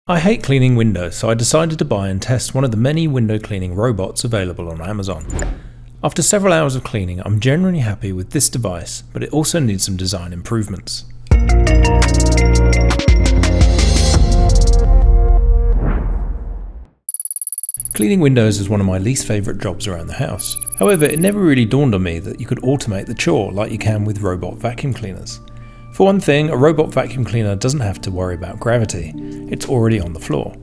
I hate cleaning windows, so I decided to buy and test one of the many window cleaning robots available on Amazon. After several hours of cleaning, I'm generally happy with this device, but it also needs some design improvements. Cleaning windows is one of my least favourite jobs around the house. However, it never really dawned on me that you could automate the chore like you can with robot vacuum cleaners. For one thing, a robot vacuum cleaner doesn't have to worry about gravity. It's already on the floor.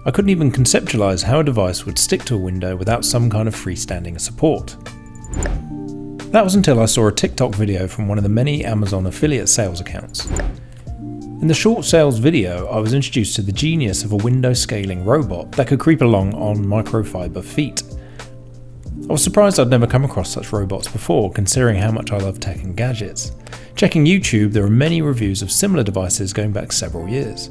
I couldn't even conceptualise how a device would stick to a window without some kind of freestanding support. That was until I saw a TikTok video from one of the many Amazon affiliate sales accounts. In the short sales video, I was introduced to the genius of a window scaling robot that could creep along on microfiber feet. I was surprised I'd never come across such robots before, considering how much I love tech and gadgets. Checking YouTube, there are many reviews of similar devices going back several years.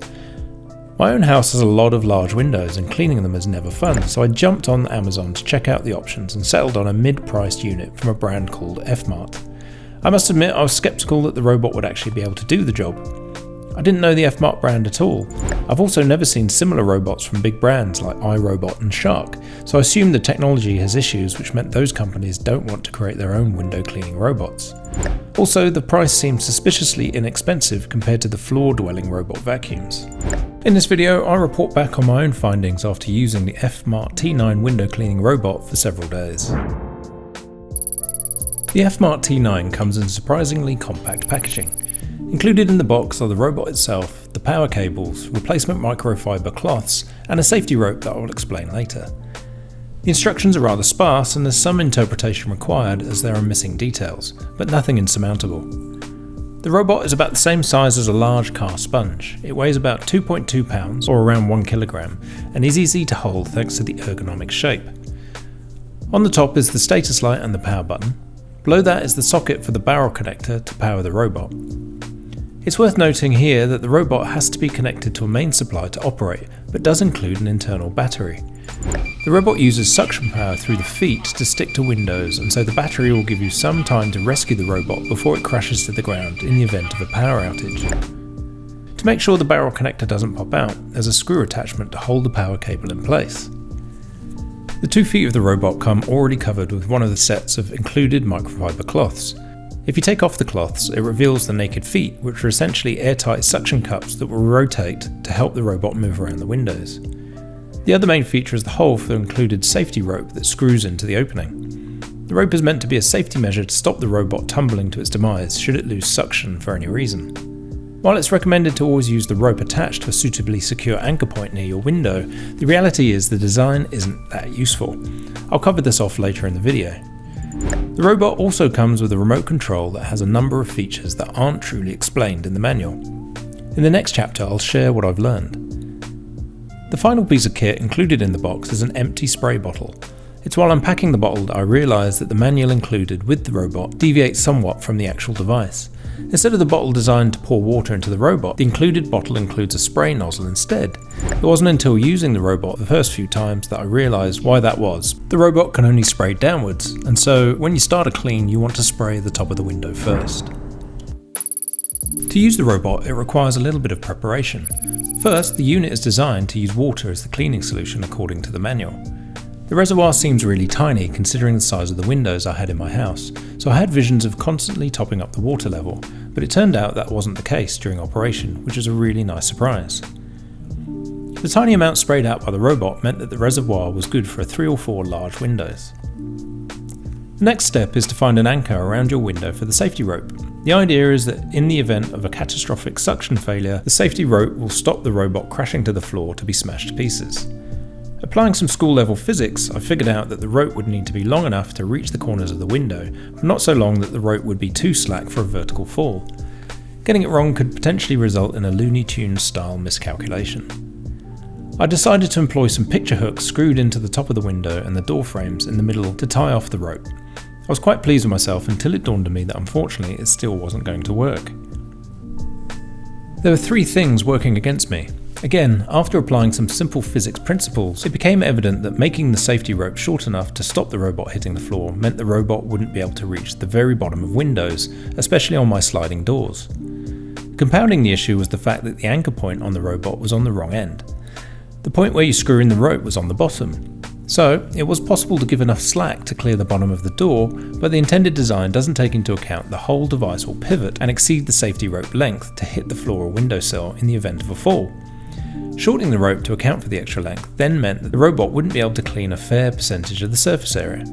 My own house has a lot of large windows and cleaning them is never fun, so I jumped on Amazon to check out the options and settled on a mid-priced unit from a brand called FMART. I must admit I was skeptical that the robot would actually be able to do the job. I didn't know the FMART brand at all. I've also never seen similar robots from big brands like iRobot and Shark, so I assume the technology has issues, which meant those companies don't want to create their own window cleaning robots. Also, the price seemed suspiciously inexpensive compared to the floor-dwelling robot vacuums. In this video, I report back on my own findings after using the FMART T9 window cleaning robot for several days. The FMART T9 comes in surprisingly compact packaging. Included in the box are the robot itself, the power cables, replacement microfiber cloths, and a safety rope that I will explain later. The instructions are rather sparse and there's some interpretation required as there are missing details, but nothing insurmountable. The robot is about the same size as a large car sponge. It weighs about 2.2 pounds or around 1 kilogram and is easy to hold thanks to the ergonomic shape. On the top is the status light and the power button. Below that is the socket for the barrel connector to power the robot. It's worth noting here that the robot has to be connected to a main supply to operate, but does include an internal battery. The robot uses suction power through the feet to stick to windows, and so the battery will give you some time to rescue the robot before it crashes to the ground in the event of a power outage. To make sure the barrel connector doesn't pop out, there's a screw attachment to hold the power cable in place. The 2 feet of the robot come already covered with one of the sets of included microfiber cloths. If you take off the cloths, it reveals the naked feet, which are essentially airtight suction cups that will rotate to help the robot move around the windows. The other main feature is the hole for the included safety rope that screws into the opening. The rope is meant to be a safety measure to stop the robot tumbling to its demise should it lose suction for any reason. While it's recommended to always use the rope attached to a suitably secure anchor point near your window, the reality is the design isn't that useful. I'll cover this off later in the video. The robot also comes with a remote control that has a number of features that aren't truly explained in the manual. In the next chapter, I'll share what I've learned. The final piece of kit included in the box is an empty spray bottle. It's while unpacking the bottle that I realised that the manual included with the robot deviates somewhat from the actual device. Instead of the bottle designed to pour water into the robot, the included bottle includes a spray nozzle instead. It wasn't until using the robot the first few times that I realised why that was. The robot can only spray downwards, and so when you start a clean you want to spray the top of the window first. To use the robot, it requires a little bit of preparation. First, the unit is designed to use water as the cleaning solution according to the manual. The reservoir seems really tiny considering the size of the windows I had in my house, so I had visions of constantly topping up the water level, but it turned out that wasn't the case during operation, which was a really nice surprise. The tiny amount sprayed out by the robot meant that the reservoir was good for 3 or 4 large windows. The next step is to find an anchor around your window for the safety rope. The idea is that in the event of a catastrophic suction failure, the safety rope will stop the robot crashing to the floor to be smashed to pieces. Applying some school-level physics, I figured out that the rope would need to be long enough to reach the corners of the window, but not so long that the rope would be too slack for a vertical fall. Getting it wrong could potentially result in a Looney Tunes style miscalculation. I decided to employ some picture hooks screwed into the top of the window and the door frames in the middle to tie off the rope. I was quite pleased with myself until it dawned on me that unfortunately it still wasn't going to work. There were 3 things working against me. Again, after applying some simple physics principles, it became evident that making the safety rope short enough to stop the robot hitting the floor meant the robot wouldn't be able to reach the very bottom of windows, especially on my sliding doors. Compounding the issue was the fact that the anchor point on the robot was on the wrong end. The point where you screw in the rope was on the bottom. So, it was possible to give enough slack to clear the bottom of the door, but the intended design doesn't take into account the whole device will pivot and exceed the safety rope length to hit the floor or windowsill in the event of a fall. Shortening the rope to account for the extra length then meant that the robot wouldn't be able to clean a fair percentage of the surface area.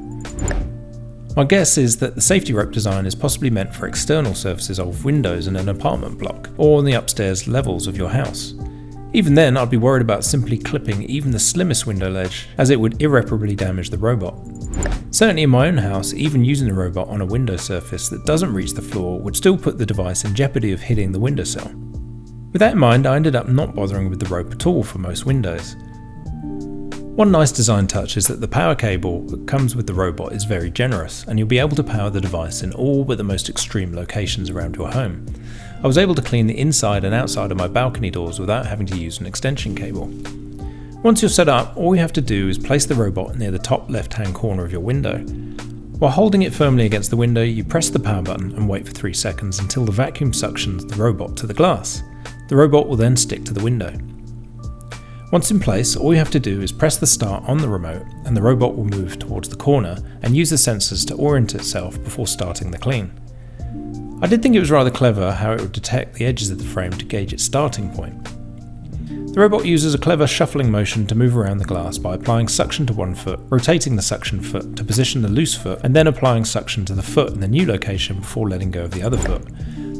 My guess is that the safety rope design is possibly meant for external surfaces of windows in an apartment block, or on the upstairs levels of your house. Even then, I'd be worried about simply clipping even the slimmest window ledge, as it would irreparably damage the robot. Certainly in my own house, even using the robot on a window surface that doesn't reach the floor would still put the device in jeopardy of hitting the windowsill. With that in mind, I ended up not bothering with the rope at all for most windows. One nice design touch is that the power cable that comes with the robot is very generous, and you'll be able to power the device in all but the most extreme locations around your home. I was able to clean the inside and outside of my balcony doors without having to use an extension cable. Once you're set up, all you have to do is place the robot near the top left-hand corner of your window. While holding it firmly against the window, you press the power button and wait for 3 seconds until the vacuum suctions the robot to the glass. The robot will then stick to the window. Once in place, all you have to do is press the start on the remote and the robot will move towards the corner and use the sensors to orient itself before starting the clean. I did think it was rather clever how it would detect the edges of the frame to gauge its starting point. The robot uses a clever shuffling motion to move around the glass by applying suction to one foot, rotating the suction foot to position the loose foot, and then applying suction to the foot in the new location before letting go of the other foot.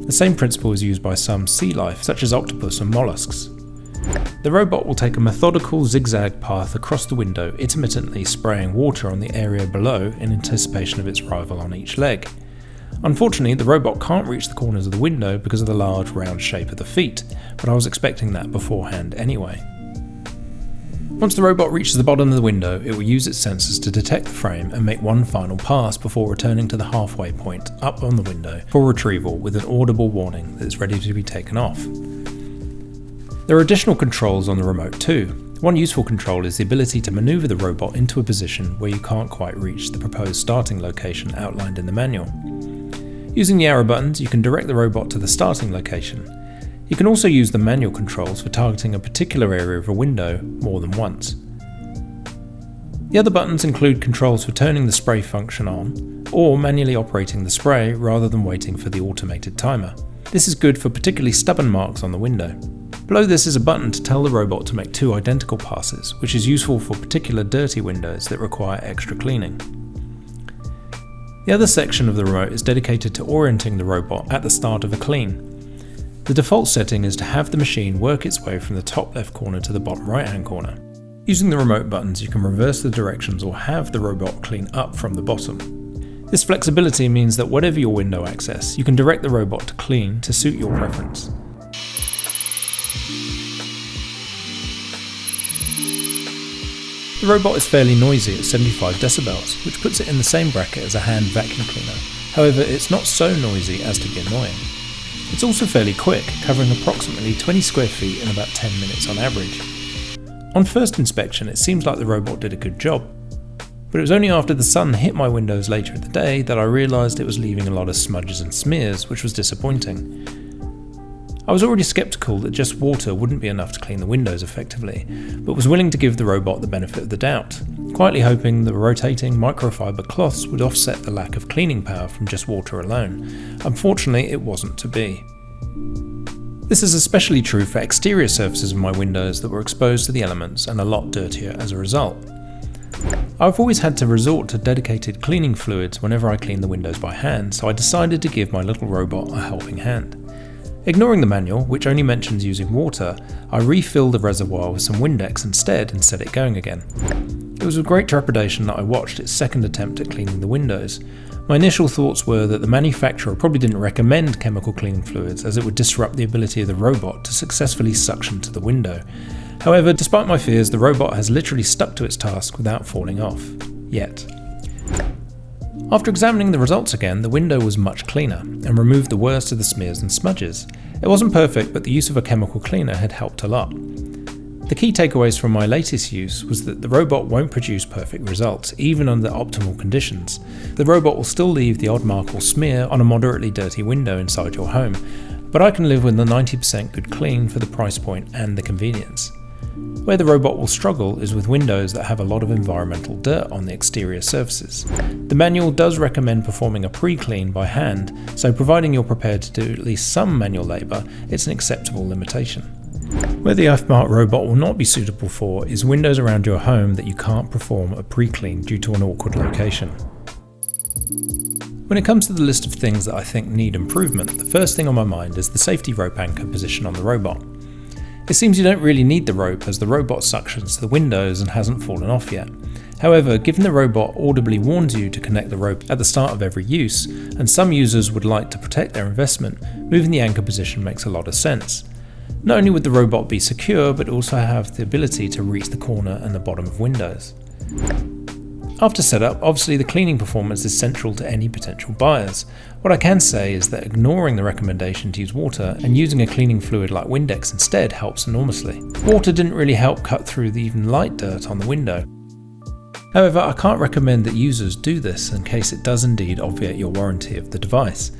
The same principle is used by some sea life, such as octopus and mollusks. The robot will take a methodical zigzag path across the window, intermittently spraying water on the area below in anticipation of its rival on each leg. Unfortunately, the robot can't reach the corners of the window because of the large round shape of the feet, but I was expecting that beforehand anyway. Once the robot reaches the bottom of the window, it will use its sensors to detect the frame and make one final pass before returning to the halfway point up on the window for retrieval with an audible warning that it's ready to be taken off. There are additional controls on the remote too. One useful control is the ability to maneuver the robot into a position where you can't quite reach the proposed starting location outlined in the manual. Using the arrow buttons, you can direct the robot to the starting location. You can also use the manual controls for targeting a particular area of a window more than once. The other buttons include controls for turning the spray function on, or manually operating the spray rather than waiting for the automated timer. This is good for particularly stubborn marks on the window. Below this is a button to tell the robot to make 2 identical passes, which is useful for particular dirty windows that require extra cleaning. The other section of the remote is dedicated to orienting the robot at the start of a clean. The default setting is to have the machine work its way from the top left corner to the bottom right hand corner. Using the remote buttons, you can reverse the directions or have the robot clean up from the bottom. This flexibility means that whatever your window access, you can direct the robot to clean to suit your preference. The robot is fairly noisy at 75 decibels, which puts it in the same bracket as a hand vacuum cleaner. However, it's not so noisy as to be annoying. It's also fairly quick, covering approximately 20 square feet in about 10 minutes on average. On first inspection, it seems like the robot did a good job, but it was only after the sun hit my windows later in the day that I realised it was leaving a lot of smudges and smears, which was disappointing. I was already sceptical that just water wouldn't be enough to clean the windows effectively, but was willing to give the robot the benefit of the doubt, quietly hoping the rotating microfiber cloths would offset the lack of cleaning power from just water alone. Unfortunately, it wasn't to be. This is especially true for exterior surfaces of my windows that were exposed to the elements and a lot dirtier as a result. I've always had to resort to dedicated cleaning fluids whenever I clean the windows by hand, so I decided to give my little robot a helping hand. Ignoring the manual, which only mentions using water, I refilled the reservoir with some Windex instead and set it going again. It was with great trepidation that I watched its second attempt at cleaning the windows. My initial thoughts were that the manufacturer probably didn't recommend chemical cleaning fluids as it would disrupt the ability of the robot to successfully suction to the window. However, despite my fears, the robot has literally stuck to its task without falling off. Yet. After examining the results again, the window was much cleaner and removed the worst of the smears and smudges. It wasn't perfect, but the use of a chemical cleaner had helped a lot. The key takeaways from my latest use was that the robot won't produce perfect results, even under optimal conditions. The robot will still leave the odd mark or smear on a moderately dirty window inside your home, but I can live with the 90% good clean for the price point and the convenience. Where the robot will struggle is with windows that have a lot of environmental dirt on the exterior surfaces. The manual does recommend performing a pre-clean by hand, so providing you're prepared to do at least some manual labour, it's an acceptable limitation. Where the FMART robot will not be suitable for is windows around your home that you can't perform a pre-clean due to an awkward location. When it comes to the list of things that I think need improvement, the first thing on my mind is the safety rope anchor position on the robot. It seems you don't really need the rope as the robot suctions the windows and hasn't fallen off yet. However, given the robot audibly warns you to connect the rope at the start of every use, and some users would like to protect their investment, moving the anchor position makes a lot of sense. Not only would the robot be secure, but also have the ability to reach the corner and the bottom of windows. After setup, obviously the cleaning performance is central to any potential buyers. What I can say is that ignoring the recommendation to use water and using a cleaning fluid like Windex instead helps enormously. Water didn't really help cut through the even light dirt on the window. However, I can't recommend that users do this in case it does indeed obviate your warranty of the device.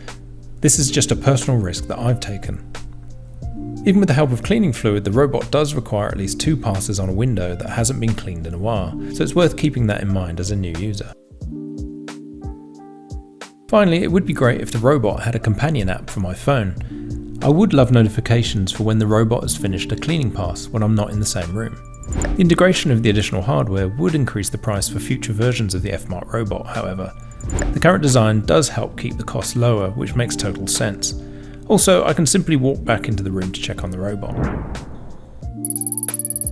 This is just a personal risk that I've taken. Even with the help of cleaning fluid, the robot does require at least 2 passes on a window that hasn't been cleaned in a while, so it's worth keeping that in mind as a new user. Finally, it would be great if the robot had a companion app for my phone. I would love notifications for when the robot has finished a cleaning pass when I'm not in the same room. The integration of the additional hardware would increase the price for future versions of the FMART robot, however. The current design does help keep the cost lower, which makes total sense. Also, I can simply walk back into the room to check on the robot.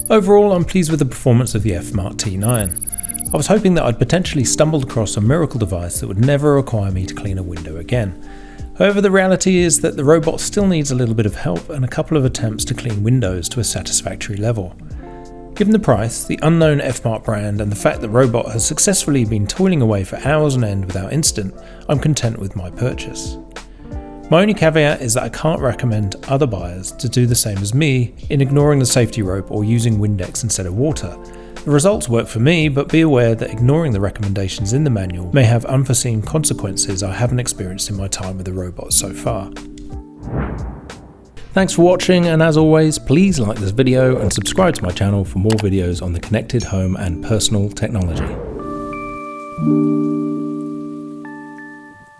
Overall, I'm pleased with the performance of the FMART T9. I was hoping that I'd potentially stumbled across a miracle device that would never require me to clean a window again. However, the reality is that the robot still needs a little bit of help and a couple of attempts to clean windows to a satisfactory level. Given the price, the unknown FMART brand, and the fact the robot has successfully been toiling away for hours on end without incident, I'm content with my purchase. My only caveat is that I can't recommend other buyers to do the same as me in ignoring the safety rope or using Windex instead of water. The results work for me, but be aware that ignoring the recommendations in the manual may have unforeseen consequences I haven't experienced in my time with the robot so far. Thanks for watching, and as always, please like this video and subscribe to my channel for more videos on the connected home and personal technology.